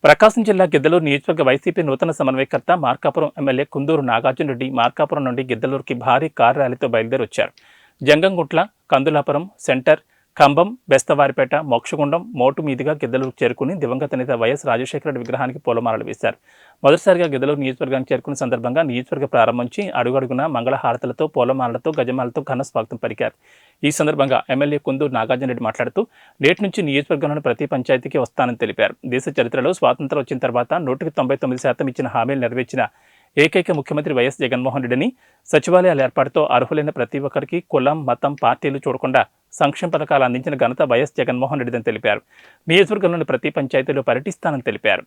ప్రకాశం జిల్లా గిద్దలూరు నియోజకవర్గ వైసీపీ నూతన సమన్వయకర్త మార్కాపురం ఎమ్మెల్యే కుందూరు నాగార్జున రెడ్డి మార్కాపురం నుండి గిద్దలూరుకి భారీ కారు ర్యాలీతో బయలుదేరి వచ్చారు. జంగంగుట్ల, కందులాపురం సెంటర్, ఖంభం, బెస్తవారిపేట, మోక్షగుండం, మోటు మీదుగా గిద్దలూరుకు చేరుకుని దివంగత నేత వైఎస్ రాజశేఖర రెడ్డి విగ్రహానికి పూలమాలలు వేశారు. మొదటిసారిగా గిద్దలూరు నియోజకవర్గానికి చేరుకున్న సందర్భంగా నియోజకవర్గ ప్రారంభించి అడుగడుగున మంగళహారతలతో, పూలమాలలతో, గజమాలతో ఘన స్వాగతం పలికారు. ఈ సందర్భంగా ఎమ్మెల్యే కుందూరు నాగార్జున రెడ్డి మాట్లాడుతూ నేటి నుంచి నియోజకవర్గంలోని ప్రతి పంచాయతీకి వస్తానని తెలిపారు. దేశ చరిత్రలో స్వాతంత్రం వచ్చిన తర్వాత 99% ఇచ్చిన హామీలు నెరవేర్చిన ఏకైక ముఖ్యమంత్రి వైఎస్ జగన్మోహన్ రెడ్డిని, సచివాలయాల ఏర్పాటుతో అర్హులైన ప్రతి ఒక్కరికి కులం, మతం, పార్టీలు చూడకుండా సంక్షేమ పథకాలు అందించిన ఘనత వైఎస్ జగన్మోహన్ రెడ్డిదని తెలిపారు. నియోజకవర్గంలోని ప్రతి పంచాయతీలో పర్యటిస్తానని తెలిపారు.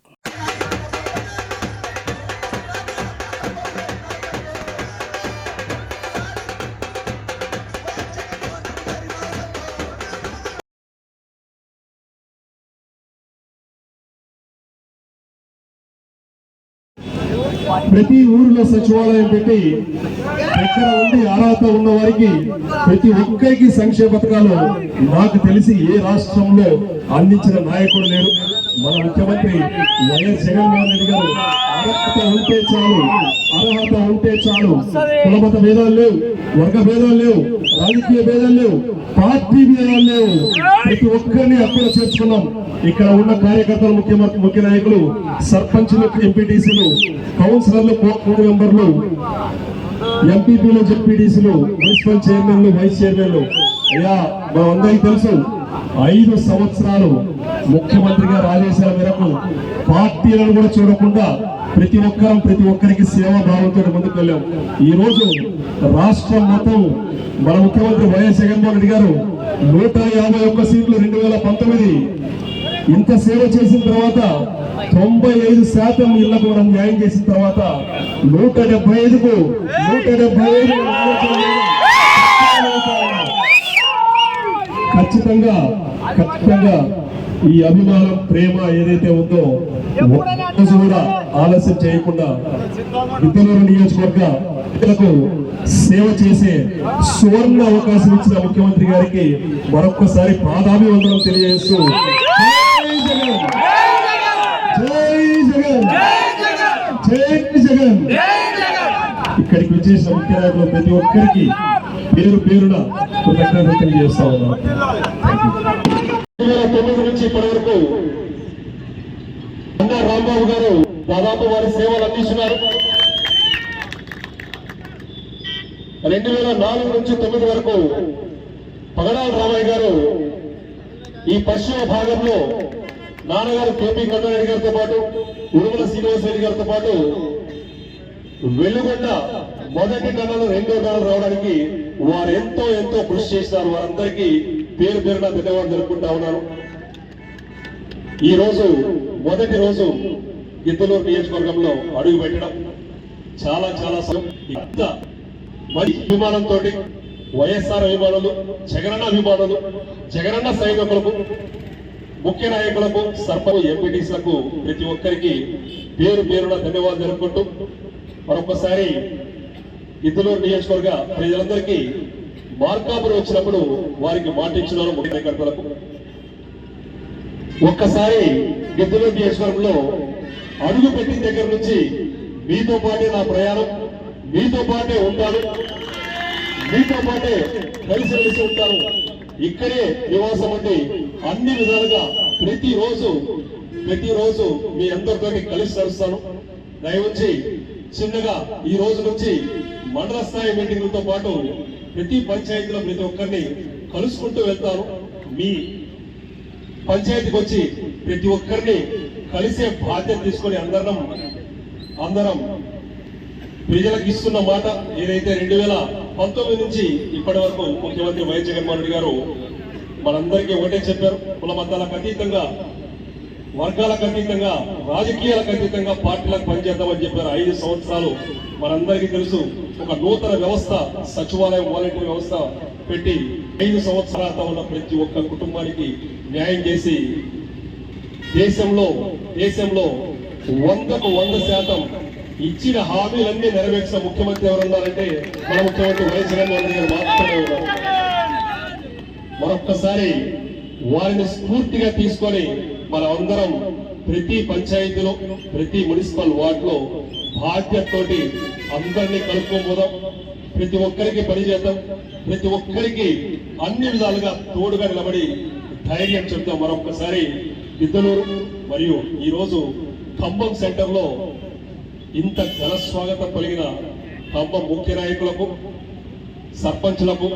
ప్రతి ఊరిలో సచివాలయం పెట్టి ఎక్కడ ఉండి అర్హత ఉన్న వారికి ప్రతి ఒక్కరికి సంక్షేమ పథకాలు నాకు తెలిసి ఏ రాష్ట్రంలో అందించిన నాయకుడు లేరు. మన ముఖ్యమంత్రి వైఎస్ జగన్మోహన్ రెడ్డి గారు అర్హత ఉంటే చాలు, అర్హత ఉంటే చాలు, కులమత భేదాలు లేవు, వర్గ భేదాలు లేవు, రాజకీయ భేదాలు లేవు, పార్టీ భేదాలు లేవు, ప్రతి ఒక్కరిని అక్కడ చేర్చుకున్నాం. ఇక్కడ ఉన్న కార్యకర్తలు, ముఖ్య నాయకులు, సర్పంచ్లు, ఎంపీటీసీలు, కౌన్సిలర్లు, కోర్టు మెంబర్లు, ఎంపీపీలు, జెడ్పీటీసీలు, మున్సిపల్ చైర్మన్లు, వైస్ చైర్మన్లు. అయ్యా మనందరికీ తెలుసు 5 సంవత్సరాలు ముఖ్యమంత్రి గారి ఆదేశాల మేరకు పార్టీలను కూడా చూడకుండా ప్రతి ఒక్కరికి సేవా భావంతో ముందుకు వెళ్ళాం. ఈ రోజు రాష్ట్రం మొత్తం మన ముఖ్యమంత్రి వైఎస్ జగన్మోహన్ రెడ్డి గారు 151 సీట్లు 2019 ఇంత సేవ చేసిన తర్వాత 95% ఇళ్లకు మనం న్యాయం చేసిన తర్వాత 175కు 175 ఖచ్చితంగా ఈ అభిమానం, ప్రేమ ఏదైతే ఉందో ఒక్కరోజు కూడా ఆలస్యం చేయకుండా గిద్దలూరు నియోజకవర్గకు సేవ చేసే సువర్ణ అవకాశం ఇచ్చిన ముఖ్యమంత్రి గారికి మరొక్కసారి పాదాభివందనం తెలియజేస్తూ ఇక్కడికి వచ్చేసిన ముఖ్య నాయకులు ప్రతి ఒక్కరికి పేరున కృతజ్ఞతలు తెలియజేస్తా ఉన్నాం. 2009 నుంచి ఇప్పటి వరకు రాంబాబు గారు దాదాపు వారి సేవలు అందిస్తున్నారు. 2004 నుంచి 2009 వరకు పగడాల రామయ్య గారు ఈ పశ్చిమ భాగంలో నాన్నగారు కేపీ కన్నారెడ్డి గారితో పాటు, ఉరుమల శ్రీనివాసరెడ్డి గారితో పాటు వెలుగొండ మొదటి టన్నలు 2వ టన్నలు రావడానికి వారు ఎంతో కృషి చేసినారు. వారందరికీ పేరున ధన్యవాదాలు జరుపుకుంటా ఉన్నాను. ఈ రోజు మొదటి రోజు గిద్దలూరు నియోజకవర్గంలో అడుగు పెట్టడం చాలా మంచి అభిమానంతో వైఎస్ఆర్ అభిమానులు, జగనన్న అభిమానులు, జగనన్న సైనికులకు, ముఖ్య నాయకులకు, సర్పంచ్, ఎంపీటీసీలకు ప్రతి ఒక్కరికి పేరున ధన్యవాదాలు జరుపుకుంటూ మరొకసారి గిద్దలూరు నియోజకవర్గ ప్రజలందరికీ మార్కాపురం వచ్చినప్పుడు వారికి మాట ఇచ్చినారు. ముఖ్య నాయకులకు ఒక్కసారి గిద్దలూరు నియోజకవర్గంలో అడుగు పెట్టిన దగ్గర నుంచి మీతో పాటే నా ప్రయాణం, మీతో పాటే ఉంటాను, మీతో పాటే కలిసి ఉంటాను, ఇక్కడే నివాసం ఉండి అన్ని విధాలుగా ప్రతిరోజు మీ అందరితో కలిసి నడుస్తాను. దయవుంచి చిన్నగా ఈ రోజు నుంచి మండల స్థాయి మీటింగ్లతో పాటు ప్రతి పంచాయతీలో ప్రతి ఒక్కరిని కలుసుకుంటూ వెళ్తాను. మీ పంచాయతీకి వచ్చి ప్రతి ఒక్కరిని కలిసే బాధ్యత తీసుకొని అందరం ప్రజలకు ఇస్తున్న మాట ఏదైతే 2019 నుంచి ఇప్పటి వరకు ముఖ్యమంత్రి వైఎస్ జగన్మోహన్ రెడ్డి గారు మనందరికీ ఒకటే చెప్పారు. కుల మతాలకు అతీతంగా, వర్గాలకు అతీతంగా, రాజకీయాలకు అతీతంగా పార్టీలకు పనిచేద్దామని చెప్పారు. 5 సంవత్సరాలు మనందరికీ తెలుసు. ఒక నూతన వ్యవస్థ, సచివాలయం, వాలంటీర్ వ్యవస్థ పెట్టి 5 సంవత్సరాలతో ఉన్న ప్రతి ఒక్క కుటుంబానికి న్యాయం చేసి దేశంలో 100% ఇచ్చిన హామీలన్నీ నెరవేర్చిన ముఖ్యమంత్రి ఎవరున్నారంటే మన ముఖ్యమంత్రి వైఎస్ జగన్మోహన్ రెడ్డి గారు మాత్రమే ఉన్నారు. మరొక్కసారి వారిని స్ఫూర్తిగా తీసుకొని మనం అందరం ప్రతి పంచాయతీలో ప్రతి మున్సిపల్ వార్డులో బాధ్యతతోటి అందరినీ కలుపుకోబోదాం. ప్రతి ఒక్కరికి పనిచేద్దాం. ప్రతి ఒక్కరికి అన్ని విధాలుగా తోడుగా నిలబడి ధైర్యం చెప్తాం. మరొక్కసారి గిద్దలూరు మరియు ఈరోజు ఖమ్మం సెంటర్ లో ఇంత ఘన స్వాగతం పలిగిన ఖమ్మం ముఖ్య నాయకులకు, సర్పంచులకు,